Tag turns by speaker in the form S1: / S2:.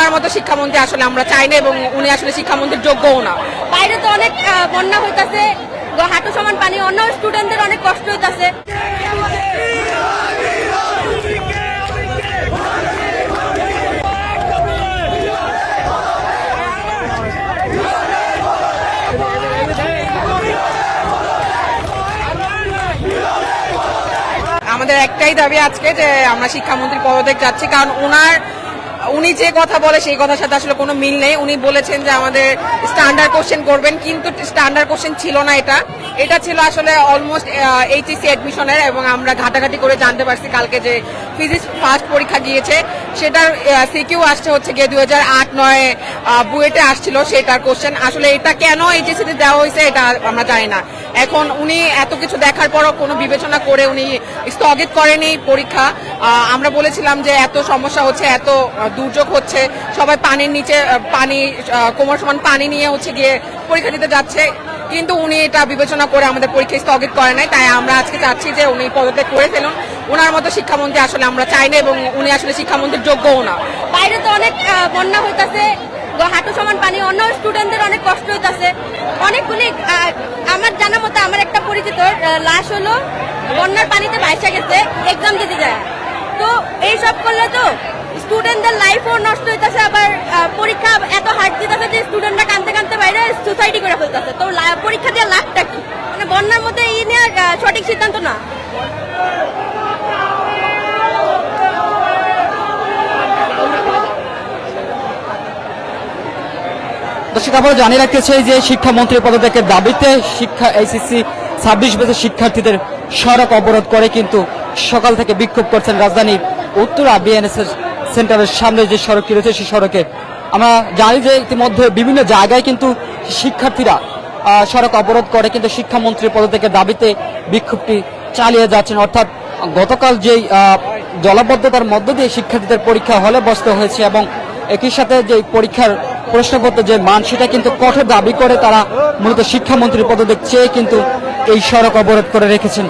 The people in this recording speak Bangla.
S1: ওনার মতো শিক্ষামন্ত্রী আসলে আমরা চাই না এবং উনি আসলে শিক্ষামন্ত্রীর যোগ্যও না।
S2: বাইরে তো অনেক বন্যা হইতাছে, হাঁটু সমান পানি, অন্য স্টুডেন্টদের অনেক কষ্ট হইতাছে।
S1: আমাদের একটাই দাবি আজকে যে আমরা শিক্ষামন্ত্রীর পদত্যাগ চাচ্ছি, কারণ উনি যে কথা বলে সেই কথার সাথে আসলে কোনো মিল নেই। উনি বলেছেন যে আমাদের স্ট্যান্ডার্ড কোশ্চেন করবেন, কিন্তু স্ট্যান্ডার্ড কোশ্চেন ছিল না, এটা ছিল আসলে অলমোস্ট এইচএসসি অ্যাডমিশনের, এবং আমরা ঘাটাঘাটি করে জানতে পারছি কালকে যে ফিজিক্স ফার্স্ট পরীক্ষা গিয়েছে সেটার সিকিউ আসছে হচ্ছে গিয়ে 2008-09 বুয়েটে আসছিল সেটার কোশ্চেন। আসলে এটা কেন এইচএসসিতে দেওয়া হয়েছে এটা আমরা জানি না। এখন উনি এত কিছু দেখার পরও কোনো বিবেচনা করে উনি স্থগিত করেনি পরীক্ষা। আমরা বলেছিলাম যে এত সমস্যা হচ্ছে, এত দুর্যোগ হচ্ছে, সবাই পানির নিচে কোমর সমান পানি নিয়ে হচ্ছে গিয়ে পরীক্ষা দিতে যাচ্ছে, কিন্তু উনি এটা বিবেচনা করে আমাদের পরীক্ষা স্থগিত করে নাই। তাই আমরা আজকে চাচ্ছি যে উনি পদত্যাগ করে ফেলুন। ওনার মতো শিক্ষামন্ত্রী আসলে আমরা চাই না এবং উনি আসলে শিক্ষামন্ত্রীর যোগ্যও না।
S2: বাইরে তো অনেক বন্যা হইতাছে, হাঁটু সমান পানি, অন্য স্টুডেন্টদের অনেক কষ্ট হইতাছে। অনেকগুলি আমার জানা মতে আমার একটা পরিচিত লাশ হলো বন্যার পানিতে ভাইসা গেছে এক্সাম দিতে যায়। তো এইসব করলে তো স্টুডেন্টদের লাইফও নষ্ট হইতেছে, আবার পরীক্ষা এত হার্ড দিতেছে যে স্টুডেন্টরা কানতে কানতে বাইরে সুসাইডি করে ফেলতেছে। তো পরীক্ষা দিয়ে লাভটা কি? মানে বন্যার মধ্যে এই নিয়ে সঠিক সিদ্ধান্ত না।
S3: দর্শক, আমরা জানিয়ে রাখতে চাই যে শিক্ষামন্ত্রীর পদত্যাগের দাবিতে এইচএসসি 26 বছর শিক্ষার্থীদের সড়ক অবরোধ করে কিন্তু সকাল থেকে বিক্ষোভ করছেন রাজধানীর উত্তরা বিএনএস সেন্টারের সামনে যে সড়কটি রয়েছে সেই সড়কে। আমরা জানি যে ইতিমধ্যে বিভিন্ন জায়গায় কিন্তু শিক্ষার্থীরা সড়ক অবরোধ করে কিন্তু শিক্ষামন্ত্রীর পদত্যাগের দাবিতে বিক্ষোভটি চালিয়ে যাচ্ছেন। অর্থাৎ গতকাল যেই জলাবদ্ধতার মধ্য দিয়ে শিক্ষার্থীদের পরীক্ষা হলে বসতে হয়েছে এবং একই সাথে যে পরীক্ষার প্রশ্নপত্র যে মান সেটা কিন্তু কঠোর দাবি করে তারা মূলত শিক্ষামন্ত্রীর পদত্যাগ চেয়ে কিন্তু এই সড়ক অবরোধ করে রেখেছেন।